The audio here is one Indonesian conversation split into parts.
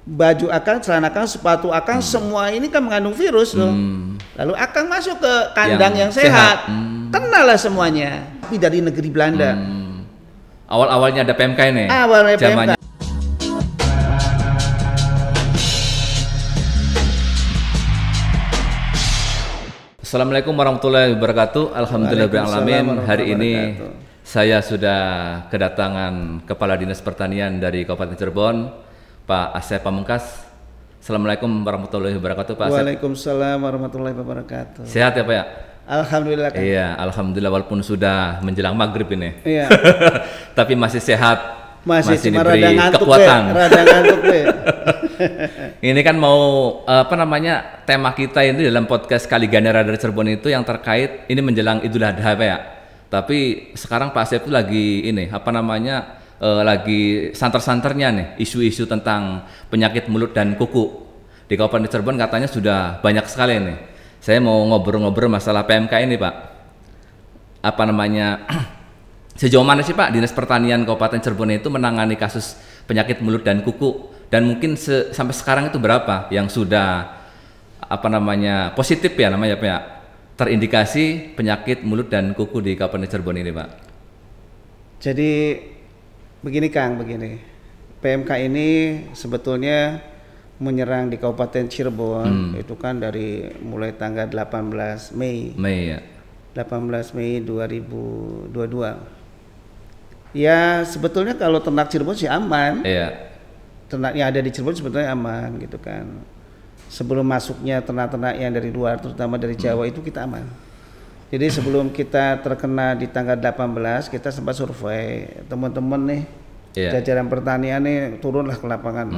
baju akang, celana akang, sepatu akang, semua ini kan mengandung virus loh. Lalu akang masuk ke kandang yang sehat, kenalah semuanya. Tapi dari negeri Belanda. Awal-awalnya ada PMK ini. Awalnya PMK. Assalamualaikum warahmatullahi wabarakatuh. Alhamdulillahirrahmanirrahim. Hari ini saya sudah kedatangan Kepala Dinas Pertanian dari Kabupaten Cirebon, Pak Asep Pamungkas. Assalamualaikum warahmatullahi wabarakatuh, Pak Asep. Waalaikumsalam warahmatullahi wabarakatuh. Sehat ya, Pak ya? Alhamdulillah. Kan? Iya, alhamdulillah walaupun sudah menjelang maghrib ini. Iya. Tapi masih sehat. Masih diberi ngantuk, kekuatan. Rada ngantuk deh. Ini kan mau tema kita ini dalam podcast Kaliganera dari Cirebon itu yang terkait ini menjelang Idul Adha, Pak ya. Tapi sekarang Pak Asep itu lagi lagi santer-santernya nih isu-isu tentang penyakit mulut dan kuku di Kabupaten Cirebon. Katanya sudah banyak sekali nih. Saya mau ngobrol-ngobrol masalah PMK ini, Pak. Sejauh mana sih Pak Dinas Pertanian Kabupaten Cirebon itu menangani kasus penyakit mulut dan kuku, dan mungkin sampai sekarang itu berapa yang sudah positif ya namanya Pak ya, terindikasi penyakit mulut dan kuku di Kabupaten Cirebon ini, Pak? Jadi begini Kang, PMK ini sebetulnya menyerang di Kabupaten Cirebon itu kan dari mulai tanggal 18 Mei ya. 18 Mei 2022. Ya sebetulnya kalau ternak Cirebon sih aman. Iya. Ternak yang ada di Cirebon sebetulnya aman gitu kan. Sebelum masuknya ternak-ternak yang dari luar, terutama dari Jawa itu kita aman. Jadi sebelum kita terkena di tanggal 18, kita sempat survei teman-teman nih, jajaran pertanian nih turunlah ke lapangan.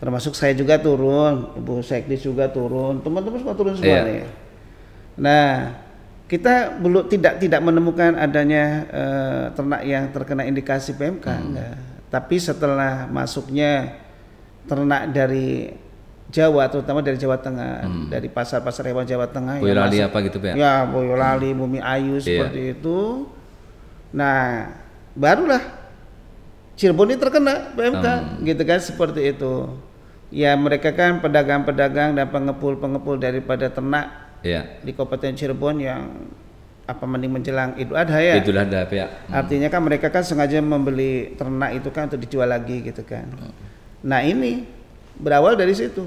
Termasuk saya juga turun, Ibu Sekdis juga turun, teman-teman semua turun semua nih. Nah, kita belum tidak menemukan adanya ternak yang terkena indikasi PMK, enggak. Tapi setelah masuknya ternak dari Jawa, terutama dari Jawa Tengah, dari pasar-pasar hewan Jawa Tengah, Boyolali apa gitu Pak? Ya, Boyolali, Bumi Ayu seperti itu. Nah, barulah Cirebon ini terkena PMK, gitu kan, seperti itu. Ya mereka kan pedagang-pedagang dan pengepul-pengepul daripada ternak di Kabupaten Cirebon yang mending menjelang Idul Adha ya. Idul Adha ya. Artinya kan mereka kan sengaja membeli ternak itu kan untuk dijual lagi gitu kan. Nah ini berawal dari situ.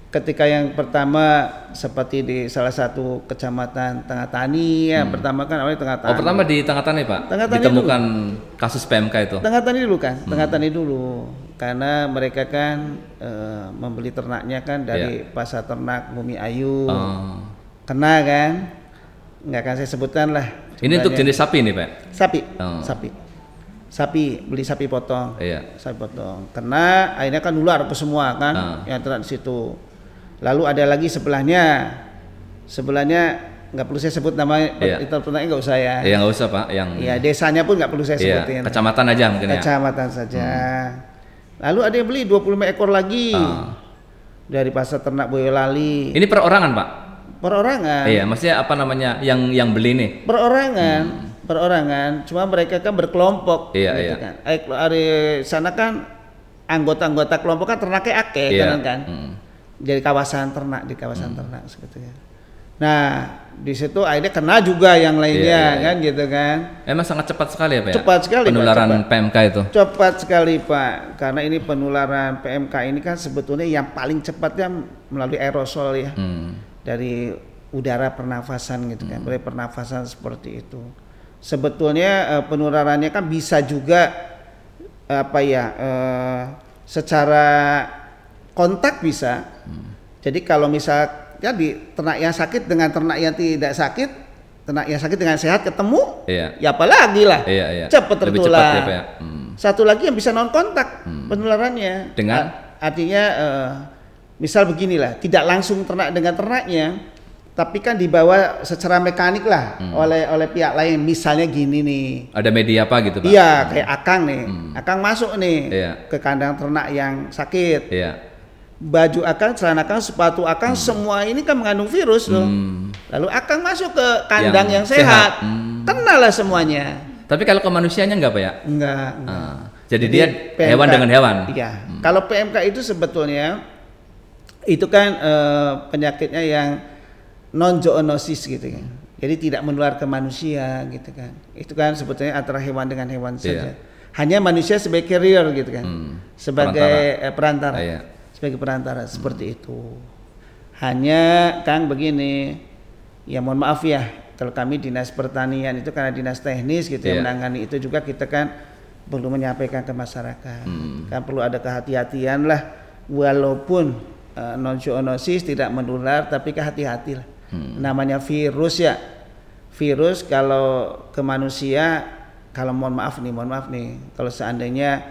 Ketika yang pertama seperti di salah satu kecamatan Tengah Tani ya, pertama kan awalnya Tengah Tani. Oh pertama di Tengah Tani Pak? Tengah Tani ditemukan dulu. Kasus PMK itu? Tengah Tani dulu kan, Tengah Tani dulu. Karena mereka kan membeli ternaknya kan dari pasar ternak Bumi Ayu. Kena kan? Nggak akan saya sebutkan lah. Ini untuk jenis sapi nih Pak? Sapi, beli sapi potong. Iya. Sapi potong. Kena, akhirnya kan nular ke semua kan yang ternak di situ. Lalu ada lagi sebelahnya nggak perlu saya sebut nama ternaknya, nggak usah ya. Iya nggak usah Pak. Ya desanya pun nggak perlu saya sebutin. Kecamatan aja mungkin ya. Kecamatan saja. Lalu ada yang beli 25 ekor lagi dari pasar ternak Boyolali. Ini perorangan Pak? Perorangan. Iya, maksudnya yang beli nih? Perorangan. Cuma mereka kan berkelompok. Iya. Kan. Di sana kan anggota-anggota kelompok kan ternaknya kan. Dari kawasan ternak, ternak sebetulnya. Nah, di situ akhirnya kena juga yang lainnya kan gitu kan. Emang sangat cepat sekali ya Pak? Cepat sekali penularan Pak, PMK itu. Cepat sekali Pak, karena ini penularan PMK ini kan sebetulnya yang paling cepatnya melalui aerosol ya. Dari udara pernafasan gitu kan, dari pernafasan seperti itu. Sebetulnya penularannya kan bisa juga secara kontak bisa. Jadi kalau misal di ternak yang sakit dengan ternak yang tidak sakit, ternak yang sakit dengan sehat ketemu, ya apalagi lah, cepat tertular. Ya, satu lagi yang bisa non kontak penularannya. Dengan artinya misal beginilah, tidak langsung ternak dengan ternaknya, tapi kan dibawa secara mekanik lah oleh pihak lain. Misalnya gini nih. Ada media apa gitu Pak? Iya, kayak akang nih. Akang masuk nih ke kandang ternak yang sakit. Baju akang, celana akang, sepatu akang, semua ini kan mengandung virus loh. Lalu akang masuk ke kandang yang sehat. Kenalah semuanya. Tapi kalau ke manusianya enggak Pak ya? Enggak. Jadi dia hewan dengan hewan. Iya. Kalau PMK itu sebetulnya itu kan penyakitnya yang non zoonosis gitu kan. Jadi tidak menular ke manusia gitu kan. Itu kan sebetulnya antara hewan dengan hewan saja. Hanya manusia sebagai carrier gitu kan. Sebagai perantara. Sebagai perantara seperti itu. Hanya Kang begini. Ya mohon maaf ya, kalau kami Dinas Pertanian itu karena dinas teknis gitu ya menangani itu juga kita kan perlu menyampaikan ke masyarakat. Kan perlu ada kehati-hatian lah, walaupun non zoonosis tidak menular, tapi kehati-hati lah. Namanya virus ya, virus kalau ke manusia, kalau mohon maaf nih, kalau seandainya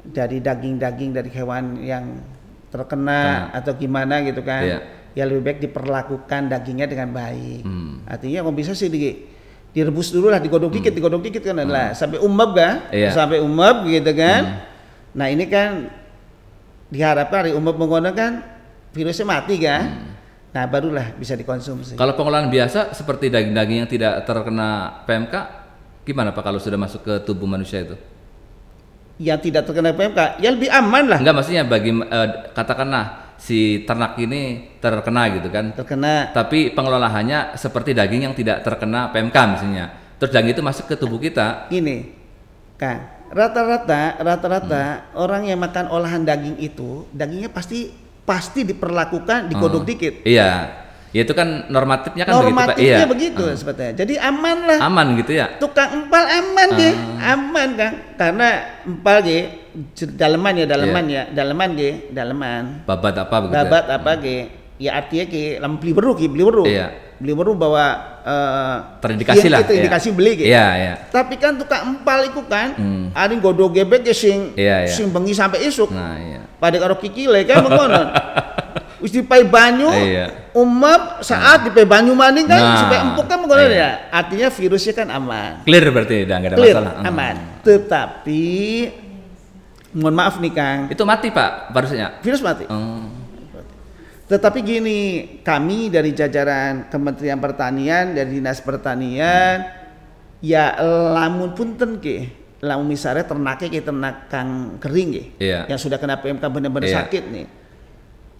dari daging-daging dari hewan yang terkena atau gimana gitu kan, ya lebih baik diperlakukan dagingnya dengan baik. Artinya kalau bisa sih direbus dulu lah, digodok dikit kan lah, sampai umep kan, sampai umep gitu kan. Nah ini kan diharapkan dari umep menggunakan virusnya mati kan. Nah barulah bisa dikonsumsi. Kalau pengolahan biasa seperti daging-daging yang tidak terkena PMK, gimana Pak kalau sudah masuk ke tubuh manusia itu? Yang tidak terkena PMK, ya lebih aman lah. Enggak, maksudnya bagi katakanlah si ternak ini terkena gitu kan? Terkena. Tapi pengelolaannya seperti daging yang tidak terkena PMK misalnya. Terus daging itu masuk ke tubuh kita. Gini, Kang, rata-rata orang yang makan olahan daging itu, dagingnya pasti diperlakukan digodok dikit. Iya, ya itu kan normatifnya kan begitu Pak. Normatifnya begitu sebetulnya. Jadi aman lah. Aman gitu ya. Tukang empal aman deh, aman kan? Karena empal ge daleman. Babat apa begitu? Babat apa ge? Ya artinya ge lam beli beru. Iya. Beli beru bahwa terindikasi lah. Terindikasi beli ge. Iya. Tapi kan tukang empal itu kan, ada godok gebek ge sing bengi sampai isuk. Nah, iya. Pada karo kikile kan mengonon. Wis dipai banyu, umep saat dipai banyu maning kan supaya empuk kan mengonon ya. Artinya virusnya kan aman. Clear berarti udah enggak ada masalah. Aman. Tetapi mohon maaf nih Kang. Itu mati Pak virusnya. Virus mati. Tetapi gini, kami dari jajaran Kementerian Pertanian, dari Dinas Pertanian, ya lamun punten ke, lamun misalnya ternaknya ke ternak kang kering ke, yang sudah kena PMK benar-benar sakit nih.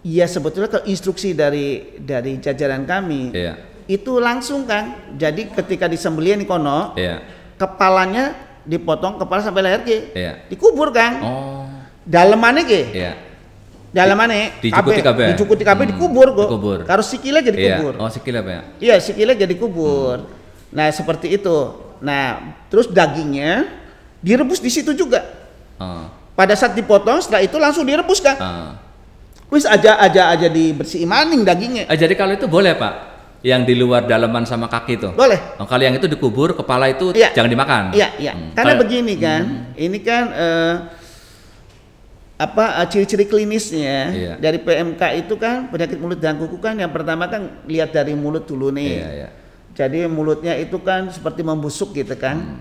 Ya sebetulnya ke instruksi dari jajaran kami, itu langsung Kang. Jadi ketika disembelihan di kono, kepalanya dipotong, kepala sampai leher ke, dikubur Kang. Dalemannya ke. Dalamannya dicukuti kabeh dikubur kok. Karo sikile jadi kubur. Oh, sikile Pak ya? Iya, sikile jadi kubur. Nah, seperti itu. Nah, terus dagingnya direbus di situ juga. Pada saat dipotong, setelah itu langsung direbus kan. Wis aja dibersihin maning dagingnya. Jadi kalau itu boleh Pak? Yang di luar dalaman sama kaki itu? Boleh. Kalau yang itu dikubur, kepala itu jangan dimakan? Iya. Karena begini kan, ini kan ciri-ciri klinisnya dari PMK itu kan penyakit mulut dan kuku kan yang pertama kan lihat dari mulut dulu nih. Jadi mulutnya itu kan seperti membusuk gitu kan.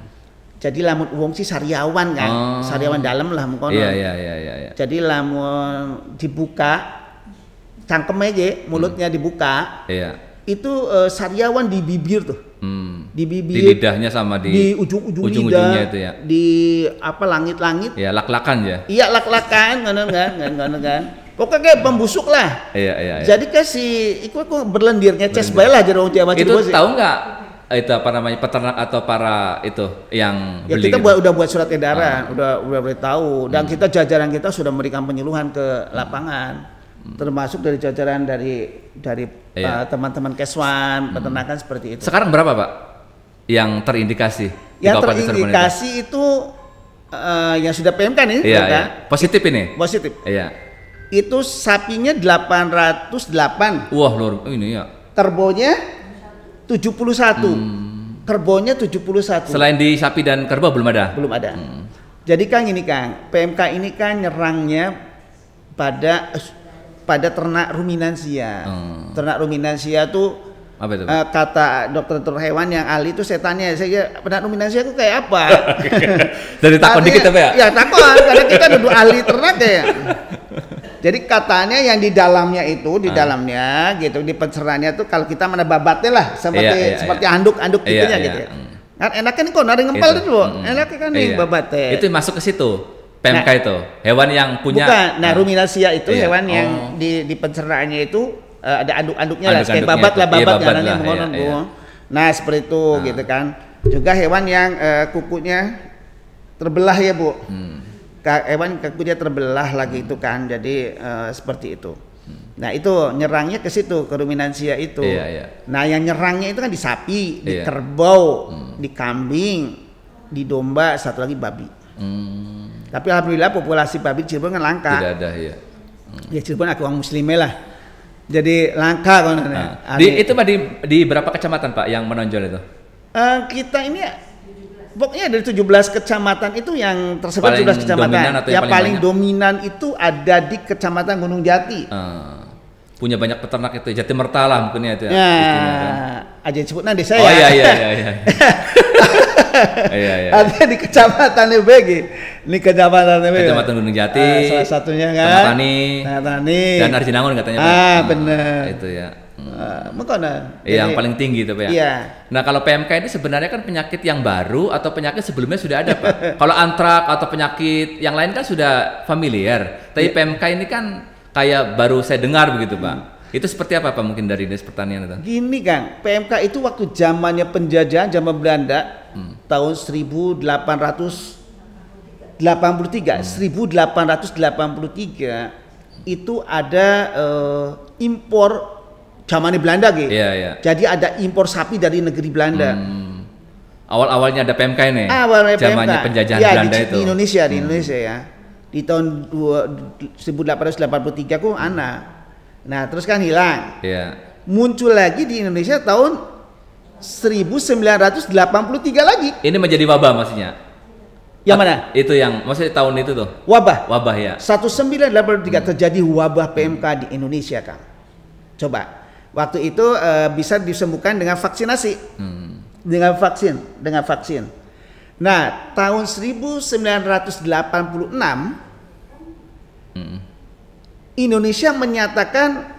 Jadi lamun wong sih sariawan kan, sariawan dalam lah mengkono. Iya. Jadi lamun dibuka cangkem aja mulutnya dibuka. Itu sariawan di bibir tuh. Di bibir, di lidahnya sama di ujung-ujung lidah, itu ya. Di langit-langit. Ya, lak-lakan ya. Iya, lak-lakan, ngono kan. Pokoknya pembusuk lah. Iya. Jadi kasih iku berlendir ngeces bae lah jero Jawa Itu tahu nggak itu apa namanya peternak atau para itu yang ya beli kita gitu? udah buat surat edaran, udah beritahu dan kita jajaran kita sudah memberikan penyuluhan ke lapangan. Termasuk dari jajaran dari teman-teman Keswan, peternakan seperti itu. Sekarang berapa Pak yang terindikasi? Yang terindikasi itu yang sudah PMK nih, positif ini. Positif. Iya. Itu sapinya 808. Wah, luar ini ya. Kerbonya 71. Kerbonya 71. Selain di sapi dan kerbau belum ada? Belum ada. Jadi Kang ini Kang, PMK ini kan nyerangnya pada ternak ruminansia. Ternak ruminansia tuh apa itu? Kata dokter hewan yang ahli itu saya tanya, ternak ruminansia itu kayak apa? Dari takut dikit apa ya? Ya takut, karena kita duduk ahli ternak ya. Jadi katanya yang di dalamnya itu, dalamnya gitu, di pencerahannya tuh kalau kita mana babatnya lah, seperti anduk-anduk gitunya gitu ya. Kan enaknya nih kok nari ngempal itu, enaknya kan nih babatnya. Itu masuk ke situ. PMK itu hewan yang punya. Bukan. Nah, ruminasia itu hewan yang di pencernaannya itu ada anduk-anduknya lah, kayak babat lah, jalannya mengonon. Nah, seperti itu gitu kan. Juga hewan yang kukunya terbelah ya, Bu. Hewan kukunya terbelah lagi itu kan. Jadi seperti itu. Nah, itu nyerangnya ke situ, ke ruminansia itu. Nah, yang nyerangnya itu kan di sapi, di kerbau, di kambing, di domba, satu lagi babi. Tapi alhamdulillah populasi babi di Cirebon kan langka. Tidak ada ya. Ya Cirebon aku orang muslimnya lah. Jadi langka kan. Itu Pak di berapa kecamatan Pak yang menonjol itu? Kita ini pokoknya dari 17 kecamatan itu yang tersebar 17 kecamatan. Yang paling dominan itu ada di Kecamatan Gunung Jati. Punya banyak peternak itu, Jatimerta lah mungkin ya itu. Aja sebutnya desa ya. Oh iya. Ada di Kecamatan BG. Ini Kecamatan Gunung Jati. Salah satunya kan. Tani. Dan Arjinangun katanya Pak. Benar. Itu ya. Yang paling tinggi itu Pak ya. Iya. Nah, kalau PMK ini sebenarnya kan penyakit yang baru atau penyakit sebelumnya sudah ada Pak. Kalau antrak atau penyakit yang lain kan sudah familiar. Tapi PMK ini kan kayak baru saya dengar begitu Pak. Itu seperti apa Pak mungkin dari Dinas Pertanian itu? Gini Kang, PMK itu waktu zamannya penjajahan zaman Belanda tahun 1883 itu ada impor zamannya Belanda gitu. Jadi ada impor sapi dari negeri Belanda. Awal-awalnya ada PMK ini. Zamannya penjajahan Belanda itu. Di Indonesia ya. Di tahun 1883 aku Nah, terus kan hilang. Muncul lagi di Indonesia tahun 1983 lagi. Ini menjadi wabah maksudnya. Yang mana? Itu yang maksudnya tahun itu tuh. Wabah ya. 1983 terjadi wabah PMK di Indonesia, Kang. Coba. Waktu itu bisa disembuhkan dengan vaksinasi. Dengan vaksin. Nah, tahun 1986 Indonesia menyatakan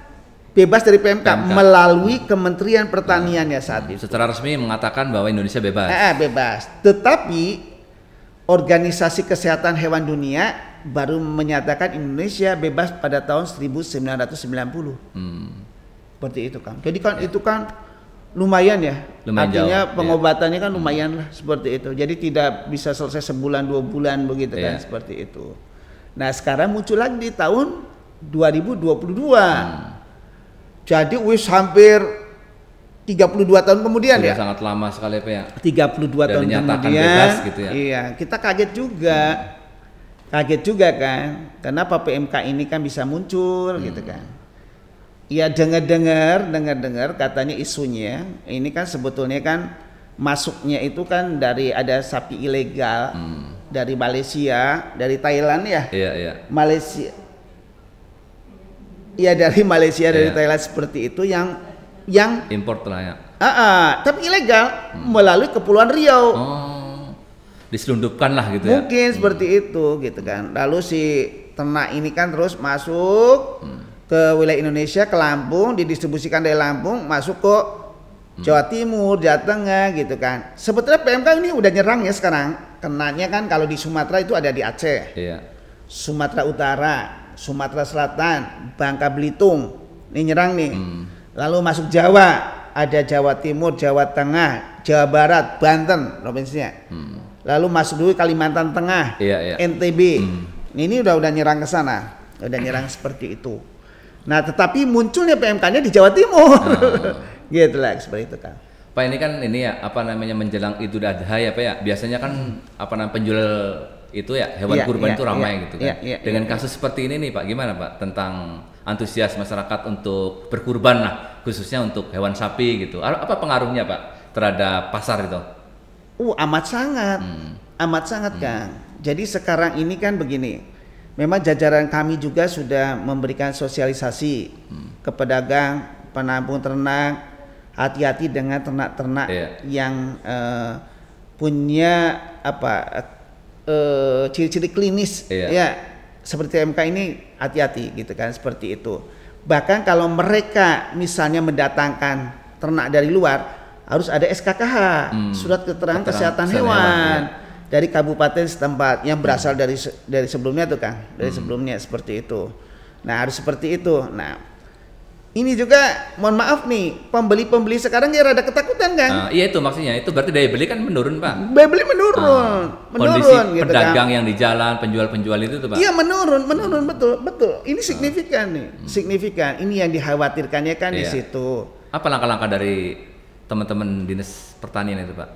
bebas dari PMK melalui Kementerian Pertanian ya saat itu. Secara resmi mengatakan bahwa Indonesia bebas. Bebas. Tetapi Organisasi Kesehatan Hewan Dunia baru menyatakan Indonesia bebas pada tahun 1990. Seperti itu kan. Jadi kan itu kan lumayan ya. Artinya jauh, pengobatannya kan lumayan lah seperti itu. Jadi tidak bisa selesai sebulan 2 bulan begitu kan seperti itu. Nah, sekarang muncul lagi di tahun 2022. Jadi hampir 32 tahun kemudian sudah ya. Sangat lama sekali Pak ya. 32 tahun kemudian. Bebas gitu ya. Iya, kita kaget juga. Kaget juga kan. Kenapa PMK ini kan bisa muncul gitu kan. Ya dengar katanya isunya ini kan sebetulnya kan masuknya itu kan dari ada sapi ilegal dari Malaysia, dari Thailand ya. Malaysia. Ya dari Malaysia, dari Thailand seperti itu yang import lah ya. Tapi ilegal melalui Kepulauan Riau. Diselundupkan lah gitu ya. Mungkin seperti itu gitu kan. Lalu si ternak ini kan terus masuk ke wilayah Indonesia, ke Lampung, didistribusikan dari Lampung masuk ke Jawa Timur, Jawa Tengah gitu kan. Sebetulnya PMK ini udah nyerang ya sekarang. Kenanya kan kalau di Sumatera itu ada di Aceh. Sumatera Utara, Sumatera Selatan, Bangka Belitung, ini nyerang nih. Lalu masuk Jawa, ada Jawa Timur, Jawa Tengah, Jawa Barat, Banten provinsinya. Lalu masuk dulu Kalimantan Tengah, NTB. Ini udah nyerang ke sana, udah nyerang seperti itu. Nah, tetapi munculnya PMK-nya di Jawa Timur, gitu lah seperti itu kan. Pak ini kan menjelang Idul Adha ya Pak ya. Biasanya kan penjual itu ya hewan kurban itu ramai gitu kan. Dengan kasus seperti ini nih Pak, gimana Pak tentang antusias masyarakat untuk berkurban lah, khususnya untuk hewan sapi gitu. Apa pengaruhnya Pak terhadap pasar itu? Amat sangat Kang. Jadi sekarang ini kan begini, memang jajaran kami juga sudah memberikan sosialisasi ke pedagang, penampung ternak, hati-hati dengan ternak-ternak yang punya ciri-ciri klinis ya seperti MK ini, hati-hati gitu kan, seperti itu. Bahkan kalau mereka misalnya mendatangkan ternak dari luar harus ada SKKH, surat keterangan kesehatan hewan. dari kabupaten setempat yang berasal dari sebelumnya tuh Kang, dari sebelumnya seperti itu. Nah harus seperti itu. Nah ini juga mohon maaf nih, pembeli sekarang ya rada ketakutan Kang. Iya itu maksudnya, itu berarti daya beli kan menurun Pak. Daya beli menurun, kondisi gitu, pedagang Kang. yang di jalan, penjual itu tuh Pak. Iya menurun betul. Ini signifikan nih, signifikan. Ini yang dikhawatirkannya kan di situ. Apa langkah-langkah dari teman-teman Dinas Pertanian itu Pak?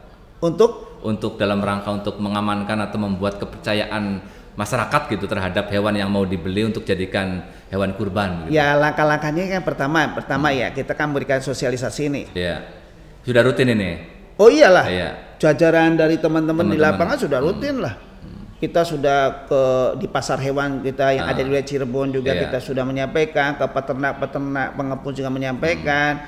Untuk dalam rangka untuk mengamankan atau membuat kepercayaan masyarakat gitu terhadap hewan yang mau dibeli untuk jadikan hewan kurban gitu. Ya langkah-langkahnya kan pertama ya kita kan berikan sosialisasi nih. Iya. Sudah rutin ini. Oh iyalah. Iya. Jajaran dari teman-teman di lapangan sudah rutin lah. Kita sudah di pasar hewan kita yang ada di wilayah Cirebon juga kita sudah menyampaikan, ke peternak-peternak, pengepul juga menyampaikan.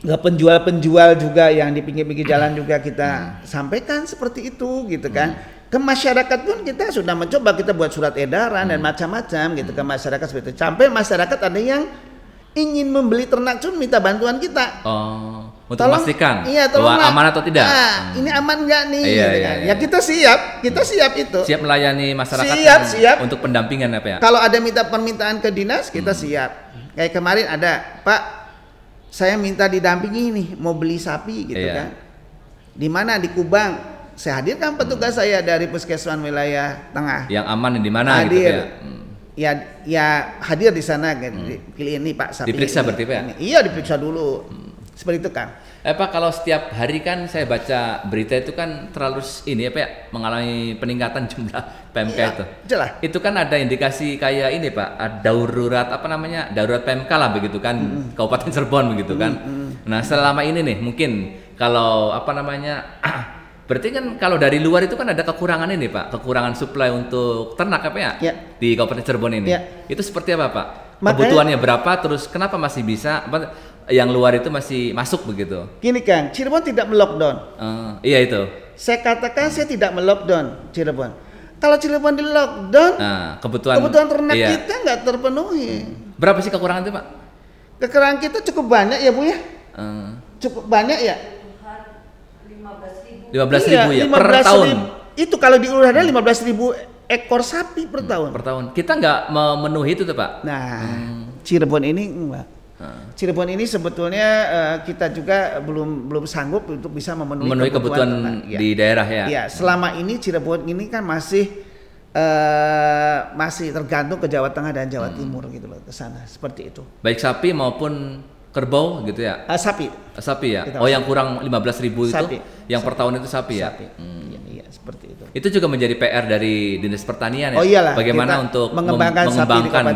Ke penjual-penjual juga yang di pinggir-pinggir jalan juga kita sampaikan seperti itu gitu kan. Ke masyarakat pun kita sudah mencoba, kita buat surat edaran dan macam-macam gitu ke masyarakat seperti itu. Sampai masyarakat ada yang ingin membeli ternak pun minta bantuan kita. Untuk memastikan bahwa aman atau tidak. Ini aman nggak nih? Iya, gitu iya, kan. iya. Ya kita siap itu. Siap melayani masyarakat siap. Untuk pendampingan apa ya? Kalau ada permintaan ke dinas kita siap. Kayak kemarin ada, Pak, saya minta didampingi nih mau beli sapi gitu kan. Di mana? Di Kubang. Saya hadirkan petugas saya dari Puskesmas wilayah tengah. Yang aman di mana hadir. gitu ya? Ya hadir di sana ini Pak sapi. Diperiksa berarti Pak? Iya diperiksa dulu. Seperti itu Kang. Pak kalau setiap hari kan saya baca berita itu kan terlalu mengalami peningkatan jumlah PMK itu. Jelas. Itu kan ada indikasi kayak ini Pak, darurat darurat PMK lah begitu kan, Kabupaten Cirebon begitu kan. Nah selama ini nih mungkin kalau berarti kan kalau dari luar itu kan ada kekurangan ini Pak, kekurangan suplai untuk ternak di Kabupaten Cirebon ini. Itu seperti apa Pak? Kebutuhannya berapa? Terus kenapa masih bisa? Yang luar itu masih masuk begitu? Gini Kang, Cirebon tidak melockdown. Iya itu. Saya katakan saya tidak melockdown Cirebon. Kalau Cirebon di lockdown, kebutuhan ternak kita nggak terpenuhi. Berapa sih kekurangan itu Pak? Kekurangan kita cukup banyak ya Bu ya. Cukup banyak ya. 15.000 ya per tahun. Itu kalau diurus ada 15.000 ekor sapi per tahun. Per tahun. Kita nggak memenuhi itu tuh Pak. Nah, Cirebon ini enggak. Cirebon ini sebetulnya kita juga belum sanggup untuk bisa memenuhi kebutuhan di daerah ya. Iya, selama ini Cirebon ini kan masih tergantung ke Jawa Tengah dan Jawa Timur gitu loh, ke sana seperti itu. Baik sapi maupun kerbau gitu ya? Sapi ya? Yang kurang 15.000 itu yang per tahun itu sapi ya? Iya, seperti itu. Itu juga menjadi PR dari Dinas Pertanian ya? Oh iyalah, bagaimana untuk mengembangkan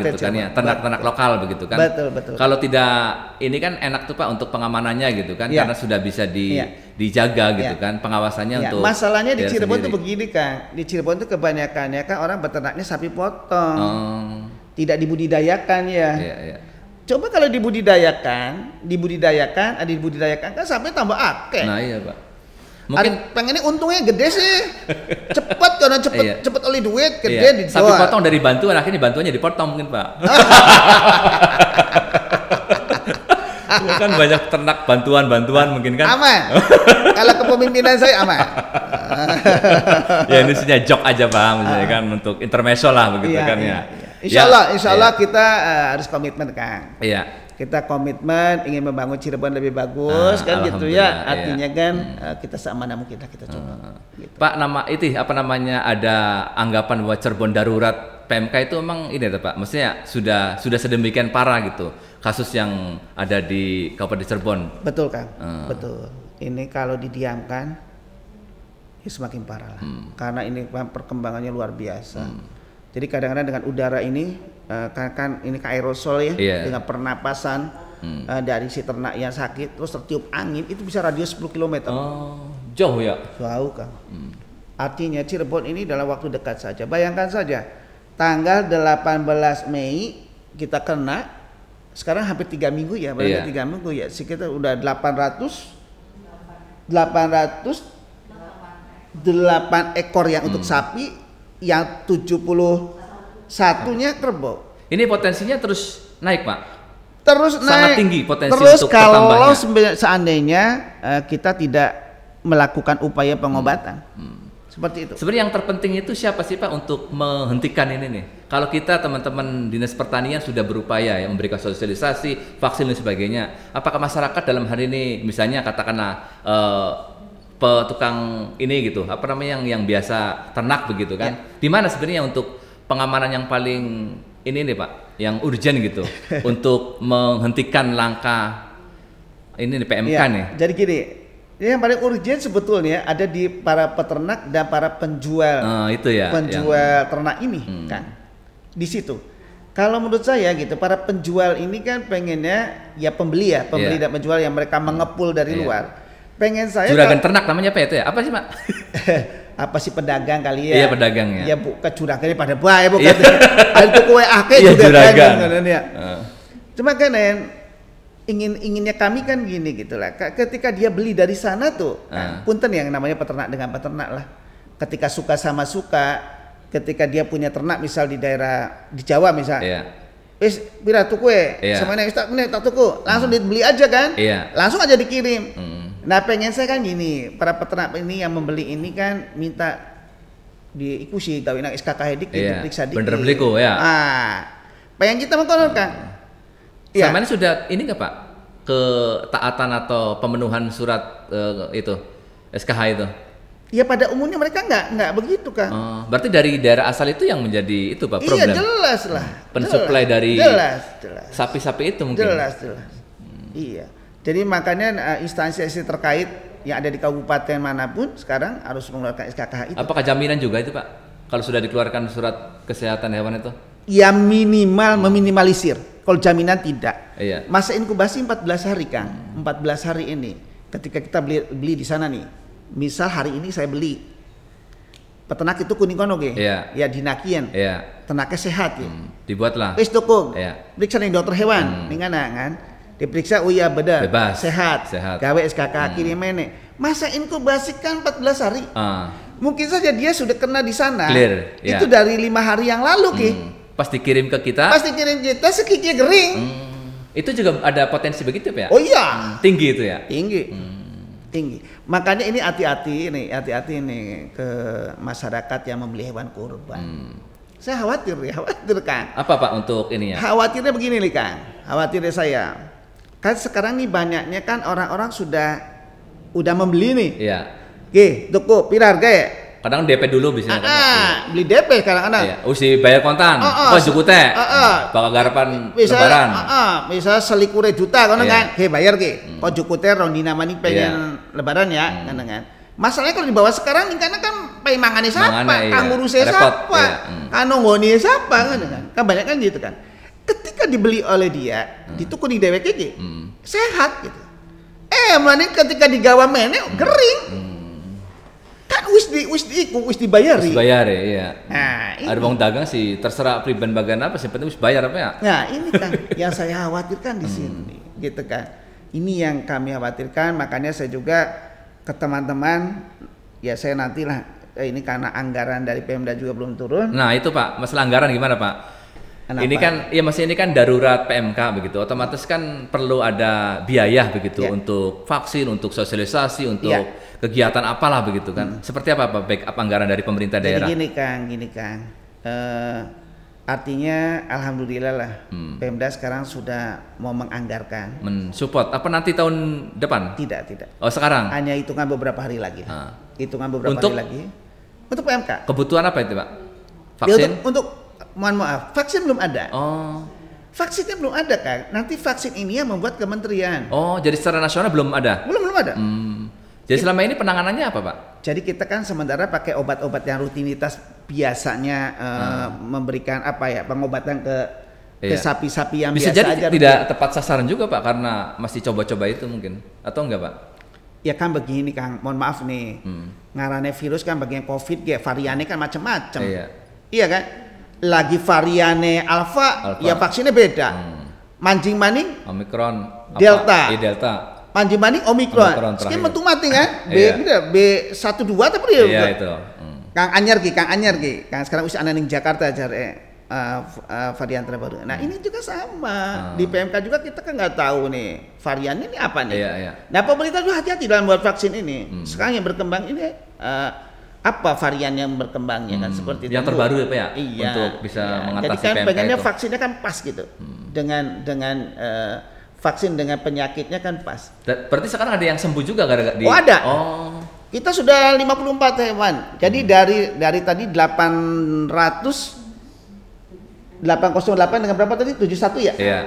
gitu kan ya, ternak-ternak lokal begitu kan? Betul. Kalau tidak, ini kan enak tuh Pak untuk pengamanannya gitu kan, karena sudah bisa dijaga gitu kan, pengawasannya untuk masalahnya di Cirebon tuh begini Kang, di Cirebon tuh kebanyakannya kan orang beternaknya sapi potong, tidak dibudidayakan ya. Iya. Coba kalau dibudidayakan kan sampai tambah akeh. Nah iya Pak. Mungkin pengennya untungnya gede sih. Cepet oleh duit gede dijual. Sapi potong dari bantuan akhirnya bantuannya dipotong mungkin Pak. Ya kan banyak ternak bantuan mungkin kan. Aman. Kalau kepemimpinan saya aman. Ya ini isinya jok aja Pak, misalnya kan untuk intermezzo lah begitu kan ya. Insya Allah kita harus komitmen Kang. Iya. Kita komitmen ingin membangun Cirebon lebih bagus kan gitu ya. Artinya kan kita seamanah mungkin kita coba. Gitu. Pak ada anggapan bahwa Cirebon darurat PMK itu memang ini Pak. Maksudnya sudah sedemikian parah gitu kasus yang ada di Kabupaten Cirebon. Betul Kang. Betul. Ini kalau didiamkan ya semakin parah lah. Karena ini perkembangannya luar biasa. Jadi kadang-kadang dengan udara ini kan ini aerosol ya, dengan pernapasan dari si ternak yang sakit terus tertiup angin itu bisa radius 10 km. Jauh ya? Jauh Kang. Artinya Cirebon ini dalam waktu dekat saja. Bayangkan saja tanggal 18 Mei kita kena, sekarang hampir 3 minggu ya, 3 minggu ya, sekitar udah 808 ekor yang untuk sapi, yang 71-nya kerbau. Ini potensinya terus naik Pak? Terus sangat naik. Tinggi potensi terus untuk kalau seandainya kita tidak melakukan upaya pengobatan, Seperti itu. Sebenarnya yang terpenting itu siapa sih Pak untuk menghentikan ini nih? Kalau kita teman-teman Dinas Pertanian sudah berupaya ya memberikan sosialisasi, vaksin dan sebagainya, apakah masyarakat dalam hari ini misalnya katakanlah petukang ini gitu, apa namanya yang biasa ternak begitu kan? Di mana sebenarnya untuk pengamanan yang paling ini nih Pak, yang urgent gitu untuk menghentikan langkah ini nih PMK nih. Jadi gini, yang paling urgent sebetulnya ada di para peternak dan para penjual itu ya, penjual ternak ini kan di situ. Kalau menurut saya gitu, para penjual ini kan pengennya ya pembeli dan penjual yang mereka mengepul dari luar. Pengen saya juragan ternak namanya apa itu ya? Apa sih Pak? Apa sih pedagang kali ya? Iya pedagang ya. Ya bukan juragannya pada baik bukan. Ada kue akeh juragan. Cuma kan inginnya kami kan gini gitulah. Ketika dia beli dari sana tuh, punten yang namanya peternak dengan peternak lah. Ketika suka sama suka, ketika dia punya ternak misal di daerah di Jawa misal. Wis pira tuku semana wis tak tuku, langsung dibeli aja kan? Langsung aja dikirim. Nah pengen saya kan gini, para peternak ini yang membeli ini kan minta diikusi tahu nak SKK dik diperiksa dik. Bener beli kok ya. Pengen kita mengkonon kan. Selama ini sudah ini nggak Pak ketaatan atau pemenuhan surat itu SKH itu? Ya pada umumnya mereka nggak begitu kan. Berarti dari daerah asal itu yang menjadi itu Pak problem. Iya jelas lah. Pensuplai dari jelas. sapi-sapi itu mungkin. Jelas. Iya. Jadi makanya instansi terkait yang ada di kabupaten manapun sekarang harus mengeluarkan SKKH itu. Apakah jaminan juga itu Pak? Kalau sudah dikeluarkan surat kesehatan hewan itu? Ya minimal meminimalisir. Kalau jaminan tidak. Iya. Masa inkubasi 14 hari Kang. 14 hari ini. Ketika kita beli di sana nih. Misal hari ini saya beli. Peternak itu kuning kono ge. Ya dinakian. Ternaknya sehat ya. Dibuatlah. Wis tukung. Periksa nih dokter hewan. Ning kan. Diperiksa iya benar. Bebas. Sehat. Gawe SKK kirim mene. Masa inkubasi kan 14 hari. Mungkin saja dia sudah kena di sana. Clear. Itu dari 5 hari yang lalu Ki. Pas dikirim ke kita. Sekiki kering. Itu juga ada potensi begitu Pak ya? Oh iya. Tinggi itu ya? Tinggi. Makanya ini hati-hati nih ke masyarakat yang membeli hewan kurban. Saya khawatir Kang. Apa Pak untuk ininya? Khawatirnya begini nih Kang. Khawatirnya saya. Kan sekarang nih banyaknya kan orang-orang udah membeli nih. Iya. Oke, tuku pira harga ya? Kadang DP dulu biasanya beli DP kadang-kadang. Iya, usi bayar kontan. Juku teh. Bakal garapan lebaran. Bisa selikure juta kan kan. Bayar ki. Kok juku teh rondi namanya pengen lebaran ya kan. Masalahnya kalau dibawa sekarang nih karena kan pengen mangane siapa, kang ngurusnya siapa, kan nonggoni siapa kan. Kan banyak kan gitu kan. Ketika dibeli oleh dia, dituku di dewek iki. Sehat gitu. Mending ketika digawa mene kering. Kan wis dibayari. Iya. Ada bang dagang sih terserah pribadi bagian apa sih penting wis bayar apa ya? Nah, ini kan yang saya khawatirkan di sini, gitu kan. Ini yang kami khawatirkan, makanya saya juga ke teman-teman ya saya nantilah ini karena anggaran dari Pemda juga belum turun. Nah, itu Pak, masalah anggaran gimana, Pak? Kenapa? Ini kan darurat PMK begitu. Otomatis kan perlu ada biaya begitu untuk vaksin, untuk sosialisasi, untuk kegiatan apalah begitu kan. Seperti apa Pak backup anggaran dari pemerintah daerah? Jadi gini Kang. Artinya alhamdulillah lah Pemda sekarang sudah mau menganggarkan. Mensupport. Apa nanti tahun depan? Tidak. Oh, sekarang? Hanya hitungan beberapa hari lagi. Hitungan beberapa hari lagi. Untuk PMK. Kebutuhan apa itu Pak? Vaksin? Mohon maaf, vaksin belum ada. Oh. Vaksinnya belum ada Kang. Nanti vaksin ini yang membuat kementerian. Oh, jadi secara nasional belum ada? Belum ada. Jadi selama ini penanganannya apa Pak? Jadi kita kan sementara pakai obat-obat yang rutinitas biasanya memberikan pengobatan ke sapi-sapi yang bisa biasa jadi aja. Tidak tepat sasaran juga Pak karena masih coba-coba itu mungkin atau enggak Pak? Ya kan begini Kang, mohon maaf nih. Ngarane virus kan bagian COVID variannya kan macam-macam. Iya kan? Lagi variannya alfa, ya vaksinnya beda. Mancing-maning Omikron, Delta. Delta. Mancing-maning Omikron. Sekian mentung mati kan? B12 tapi dia. Iya itu. Kang Anyar ki. Kang sekarang usia anak ning Jakarta varian terbaru. Nah, ini juga sama. Di PMK juga kita kan nggak tahu nih variannya ini apa nih. Iya. Nah, pemerintah juga hati-hati dalam buat vaksin ini. Sekarang yang berkembang ini apa varian yang berkembangnya kan seperti itu. Yang terbaru ya Pak ya? Iya. Untuk bisa mengatasi jadi kan PMK pengennya itu. vaksinnya kan pas gitu. Dengan vaksin dengan penyakitnya kan pas. Berarti sekarang ada yang sembuh juga gara-gara Oh ada. Oh. Kita sudah 54 hewan. Jadi dari tadi 808 dengan berapa tadi? 71 ya? Iya.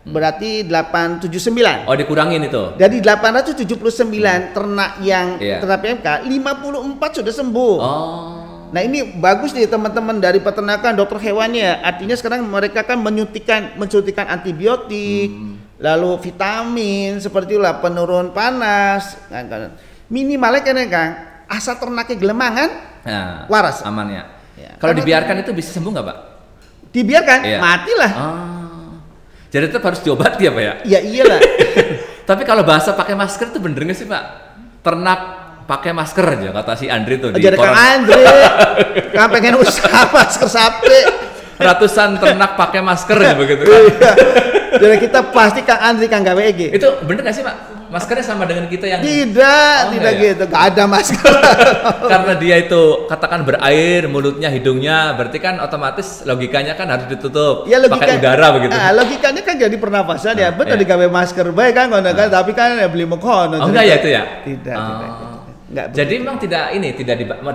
Berarti 879. Oh dikurangin itu. Dari 879 ternak yang Iya. ternak PMK, 54 sudah sembuh. Oh. Nah ini bagus nih teman-teman dari peternakan dokter hewannya. Artinya sekarang mereka kan mensuntikan antibiotik, lalu vitamin seperti itulah, penurun panas. Minimalnya kan Kang, asal ternaknya gelemangan, Nah, waras. aman ya. Ya, Kalau karena- dibiarkan itu bisa sembuh nggak Pak? Dibiarkan, Iya. matilah. Oh. Jadi tetap harus diobati ya Pak ya? Ya iyalah. Tapi kalau bahasa pakai masker itu bener nggak sih Pak? Ternak pakai masker aja kata si Andri tuh di Jadi Kang koran. Andre, Kang pengen usaha masker sapi. Ratusan ternak pakai masker aja begitu kan. Iya. Jadi kita pasti Kang Andri Kang GWG. Itu bener nggak sih Pak? Maskernya sama dengan kita yang Tidak enggak ya? gitu. Gak ada masker. karena dia itu katakan berair mulutnya hidungnya, berarti kan otomatis logikanya kan harus ditutup Ya pakai udara begitu. Logikanya kan jadi pernapasan ya. Betul iya. digawe masker baik kan ngono kan, tapi kan ya beli mengkono. Oh enggak ya itu ya? Tidak, Oh. tidak. Enggak. Jadi memang tidak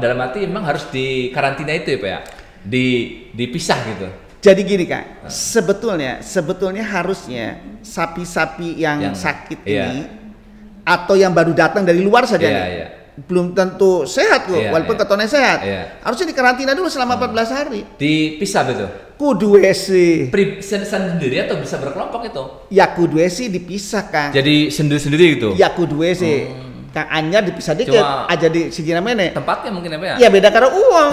dalam arti memang harus di karantina itu ya Pak ya? Dipisah gitu. Jadi gini Kak, sebetulnya harusnya sapi-sapi yang sakit iya. ini atau yang baru datang dari luar saja Iya, nih. iya. Belum tentu sehat kok, Iya, walaupun iya. ketonnya sehat. Iya. Harusnya dikarantina dulu selama 14 hari. Dipisah betul. Kudu sih. Sendiri atau bisa berkelompok itu? Ya kudu sih dipisah Kang. Jadi sendiri-sendiri gitu. Ya kudu sih. Kang Anyar dipisah dikit Cuma- aja di segi namanya. Tempatnya mungkin apa ya? Ya beda karena uang.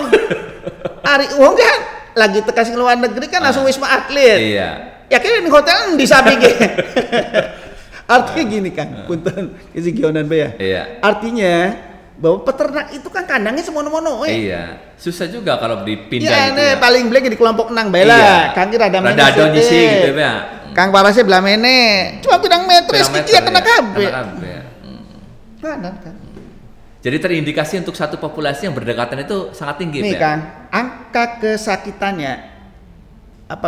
Ari uang kan lagi tekasih ke luar negeri kan langsung wisma atlet. Iya. Ya kira di hotel di sapi gitu. Artinya gini kan, punten isi gionan be ya. Iya. Artinya bahwa peternak itu kan kandangnya semono-mono Iya. Susah juga kalau dipindah Iya, gitu ini ya. paling belek di kelompok nang bela. Iya. Kang kira ada Rada ado nyisi gitu ya. Kang parasnya belah mene. Cuma bidang metris Parameter, iki ya kena iya. kabeh. Kena kabeh, ya. Kanan kan. Jadi terindikasi untuk satu populasi yang berdekatan itu sangat tinggi Nih Pak ya? Kang, angka kesakitannya apa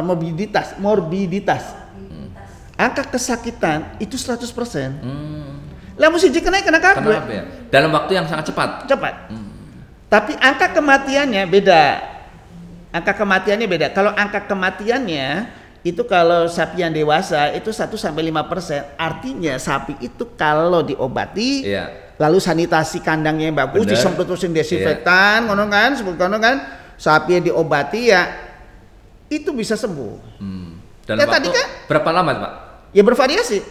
morbiditas. Angka kesakitan itu 100%. Lah mesti kena kabeh. Kenapa ya? Dalam waktu yang sangat cepat. Cepat. Tapi angka kematiannya beda. Kalau angka kematiannya itu kalau sapi yang dewasa itu 1-5%. Artinya sapi itu kalau diobati, Iya. lalu sanitasi kandangnya yang bagus, Bener. disemprot-semprotin desinfektan, ngono kan, sapi yang diobati ya itu bisa sembuh. Dalam Ya, waktu tadi kan- berapa lama Pak? Ya bervariasi.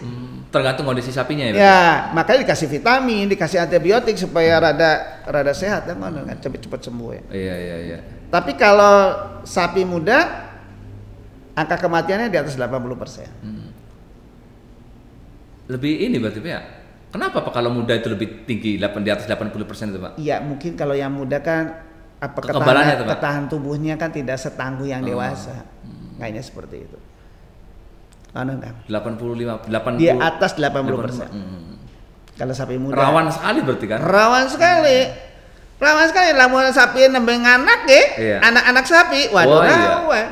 Tergantung kondisi sapinya ya Pak? Ya, makanya dikasih vitamin, dikasih antibiotik supaya rada sehat kan, ngono kan, cepat sembuh ya. Iya. Tapi kalau sapi muda angka kematiannya di atas 80%. Lebih ini berarti Pak ya? Kenapa Pak kalau muda itu lebih tinggi, di atas 80% itu Pak? Iya, mungkin kalau yang muda kan apa Kekebalannya itu, Pak? ketahanan tubuhnya kan tidak setangguh yang dewasa. Kayaknya seperti itu. Anu kan. 80. Di atas 80%. Kalau sapi muda. Rawan sekali berarti kan? Rawan sekali. Lamun sapi nembeng anak Iya. anak-anak sapi, waduh Oh, iya. rawan.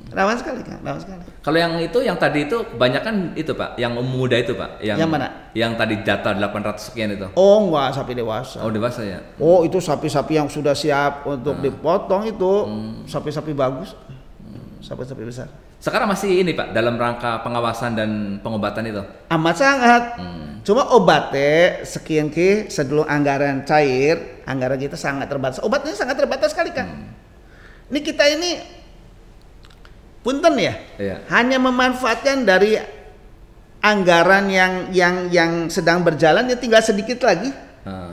Rawan sekali kan, rawan sekali. Kalau yang tadi itu kebanyakan itu Pak, yang muda itu Pak, Yang mana? Yang tadi data 800 sekian itu. Oh, enggak, sapi dewasa. Oh dewasa ya? Oh, itu sapi-sapi yang sudah siap untuk dipotong itu, sapi-sapi bagus. Sapi-sapi besar. Sekarang masih ini Pak, dalam rangka pengawasan dan pengobatan itu? Amat sangat. Cuma obatnya sekian ke sebelum anggaran cair, anggaran kita sangat terbatas. Obatnya sangat terbatas sekali kan. Ini kita ini punten ya, Iya. hanya memanfaatkan dari anggaran yang sedang berjalan ya tinggal sedikit lagi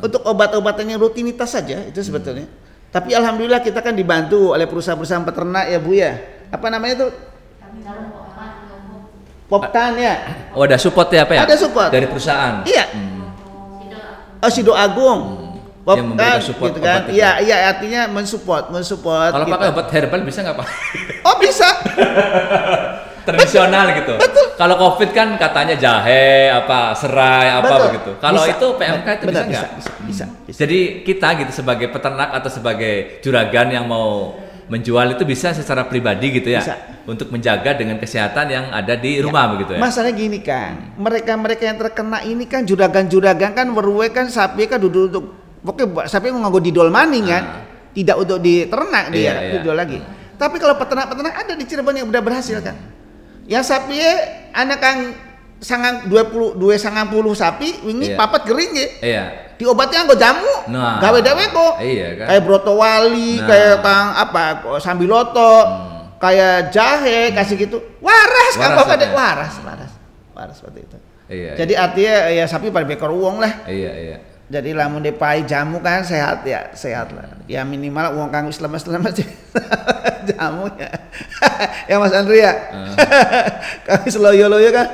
untuk obat-obatan yang rutinitas saja itu sebetulnya. Tapi alhamdulillah kita kan dibantu oleh perusahaan-perusahaan peternak ya Bu ya. Apa namanya itu? Poptan ya. Oh ada support ya Pak ya? Ada support. Dari perusahaan? Iya. Oh Sido Agung. Yang memberikan support gitu kan. obat itu. Iya artinya mensupport. Kalau gitu. pakai obat herbal bisa nggak Pak? Oh bisa. tradisional gitu. Kalau COVID kan katanya jahe, apa serai, apa Betul. begitu. Kalau Bisa. itu PMK itu Benar, bisa nggak? bisa. Jadi kita gitu sebagai peternak atau sebagai juragan yang mau menjual itu bisa secara pribadi gitu ya, Bisa. untuk menjaga dengan kesehatan yang ada di rumah begitu ya. Masalahnya gini kan, mereka yang terkena ini kan juragan kan weruwe kan sapi kan duduk untuk pokoknya sapi nganggo didol maning kan, tidak untuk diternak dia didol lagi. Tapi kalau peternak ada di Cirebon yang udah berhasil kan, yang sapi anak kang sangang 20 sapi wingi papat gering ya. Iya. Diobatnya nggo jamu, gawe dewe kok. Iya kan. Kayak broto wali, kayak kang apa sambiloto, kayak jahe kasih gitu. Waras kan bapak dek, waras seperti itu. Iya. Jadi artinya ya sapi pada bekor uang lah. Iya. Jadi lamun depai jamu kan sehat lah. Ya minimal uang kang selama aja jamu ya. Ya Mas Andri ya. Kami seloyo-loyo kan.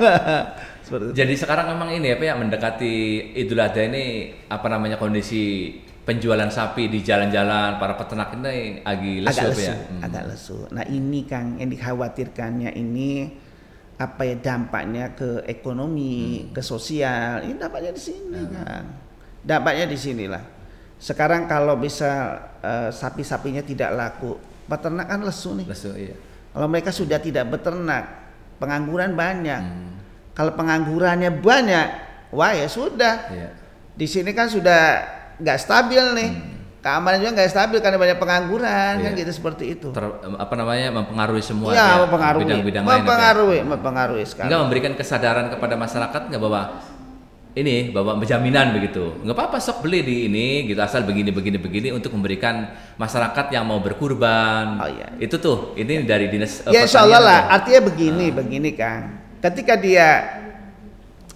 Jadi sekarang memang ini apa ya, mendekati Idul Adha ini apa namanya, kondisi penjualan sapi di jalan-jalan para peternak ini agak lesu. Agak lesu. Nah ini Kang yang dikhawatirkannya ini apa ya, dampaknya ke ekonomi, ke sosial. Ini dampaknya di sini Kang. Dampaknya di sinilah. Sekarang kalau bisa sapi-sapinya tidak laku, peternak kan lesu nih. Lesu, iya. Kalau mereka sudah tidak beternak, pengangguran banyak. Kalau penganggurannya banyak, wah ya sudah. Iya. Di sini kan sudah nggak stabil nih. Keamanan juga nggak stabil karena banyak pengangguran kan gitu, seperti itu. Mempengaruhi semua ya, bidang-bidang lain. Mempengaruhi sekali. Enggak memberikan kesadaran kepada masyarakat nggak bahwa ini bahwa jaminan begitu. Nggak apa-apa sok beli di ini gitu, asal begini untuk memberikan masyarakat yang mau berkurban. Oh, iya. Itu tuh ini dari dinas ya insya Allah lah. Artinya begini Kang. Ketika dia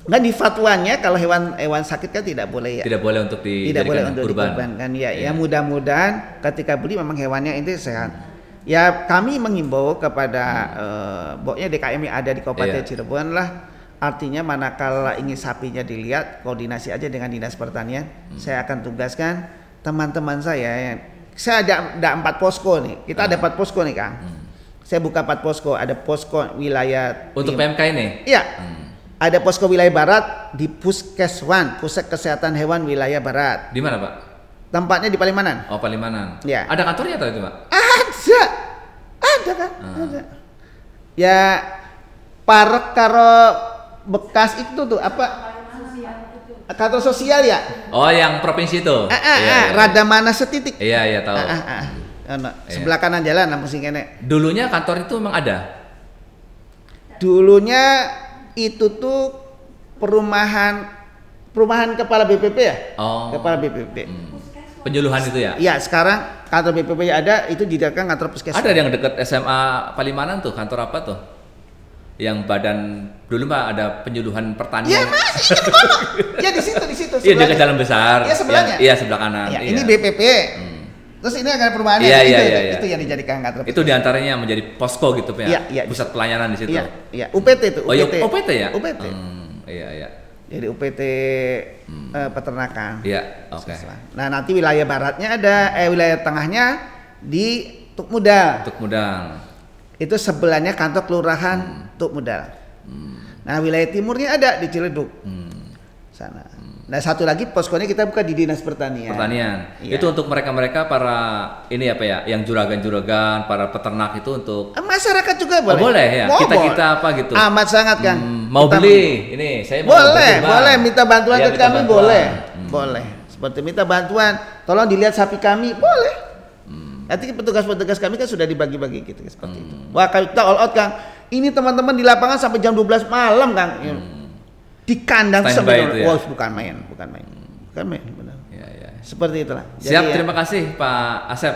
kan di fatwanya kalau hewan sakit kan tidak boleh ya. Tidak boleh untuk dikurbankan ya. Ya mudah-mudahan ketika beli memang hewannya itu sehat. Ya kami mengimbau kepada pokoknya DKM yang ada di Kabupaten Cirebon lah. Artinya manakala ingin sapinya dilihat, koordinasi aja dengan Dinas Pertanian. Saya akan tugaskan teman-teman saya ada 4 posko nih. Kita ada 4 posko nih Kang. Saya buka 4 posko, ada posko wilayah untuk PMK ini. Iya. Ada posko wilayah barat di Puskeswan, Pusat Kesehatan Hewan Wilayah Barat. Di mana, Pak? Tempatnya di Palimanan. Oh, Palimanan. Ya. Ada kantornya atau itu, Pak? Ada kan? Ada. Ya parek karo bekas itu tuh apa? Kantor sosial ya? Oh, yang provinsi itu. Iya. Rada mana setitik? Iya, tahu. Sebelah kanan jalan namun sing kene. Dulunya kantor itu memang ada. Dulunya itu tuh perumahan kepala BPP ya? Oh. Kepala BPP. Penyuluhan itu ya? Iya, sekarang kantor BPP ada, itu dijadikan kantor puskesmas. Ada yang dekat SMA Palimanan tuh, kantor apa tuh? Yang badan dulu Pak ada penyuluhan pertanian. Iya, masih ya di situ. Iya, dekat jalan besar. Iya, sebelahnya. Iya, sebelah kanan. Ya, ini BPP. Terus ini akan perumahan itu yang dijadikan kantor. Itu diantaranya menjadi posko gitu Pak ya. Iya, pusat pelayanan di situ. Iya, UPT itu. Oh, ya, UPT ya? UPT. Iya. Jadi UPT peternakan. Iya, oke. Nah, nanti wilayah baratnya ada wilayah tengahnya di Tuk Mudal. Itu sebelahnya kantor kelurahan Tuk Mudal. Nah, wilayah timurnya ada di Ciledug. Sana. Nah, satu lagi poskonya kita buka di Dinas Pertanian. Iya. Itu untuk mereka-mereka para ini apa ya, yang juragan-juragan, para peternak itu untuk masyarakat juga boleh. Boleh ya. Kita apa gitu. Amat sangat Kang. Mau beli ini, saya mau boleh minta bantuan ke kami boleh. Boleh. Seperti minta bantuan, tolong dilihat sapi kami, boleh. Nanti petugas-petugas kami kan sudah dibagi-bagi gitu seperti itu. Wah, kalau kita all out Kang. Ini teman-teman di lapangan sampai jam 12 malam Kang. Di kandang sampai ya? bukan main benar. Ya. Seperti itulah. Siap, terima kasih Pak Asep.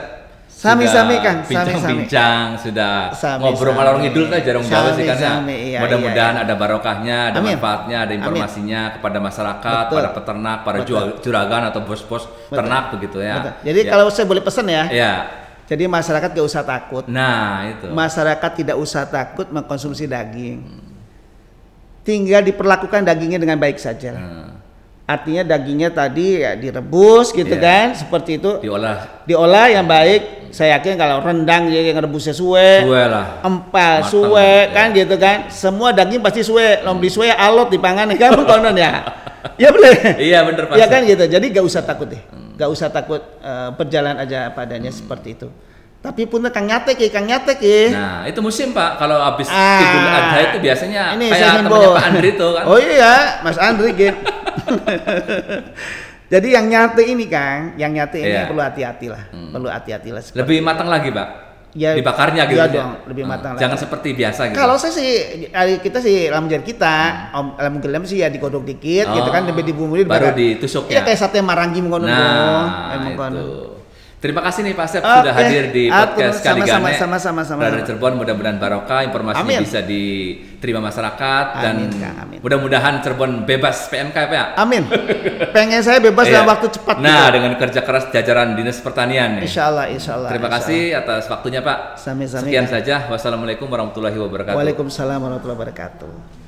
Sami-sami Kang, bincang sudah ngobrol ngalor ngidul kan jarang jauh sih kan. Mudah-mudahan ada barokahnya, ada manfaatnya, ada informasinya kepada masyarakat, para peternak, para juragan atau bos-bos ternak begitu ya. Betul. Jadi kalau saya boleh pesan ya. Iya. Jadi masyarakat gak usah takut. Nah, itu. Masyarakat tidak usah takut mengkonsumsi daging. Tinggal diperlakukan dagingnya dengan baik saja. Artinya dagingnya tadi ya direbus gitu kan, seperti itu. Diolah yang baik. Saya yakin kalau rendang yang rebusnya suwe lah. Empal suwe kan gitu kan. Semua daging pasti suwe. Lom beli suwe alot dipangan kan konon ya. Ya bener. Iya bener pasti. Ya kan gitu. Jadi gak usah takut deh. Gak usah takut, berjalan aja padanya seperti itu. Tapi pun Kang Nyatek ya. Nah itu musim Pak, kalau habis Idul Adha itu biasanya ini kayak temannya Pak Andri itu kan. Oh iya, Mas Andri gitu. Jadi yang nyate ini Kang, ini perlu hati-hati lah, Lebih matang lagi Pak, ya, dibakarnya gitu. Iya dong, lebih matang lagi. Jangan seperti biasa gitu. Kalau saya sih, kita sih lam gelem sih ya digodok dikit, gitu kan, lebih dibumbui, baru ditusuk ya. Kayak sate marangi mengono. Terima kasih nih Pak Asep sudah hadir di podcast Kaligane. Sama-sama. Dari Cirebon, mudah-mudahan barokah, informasinya bisa diterima masyarakat dan mudah-mudahan Cirebon bebas PMK Pak ya. Amin. Pengen saya bebas dalam waktu cepat. Nah, dengan kerja keras jajaran Dinas Pertanian nih. Insya Allah. Terima kasih atas waktunya Pak. Sami-sami. Sekian saja. Wassalamualaikum warahmatullahi wabarakatuh. Waalaikumsalam warahmatullahi wabarakatuh.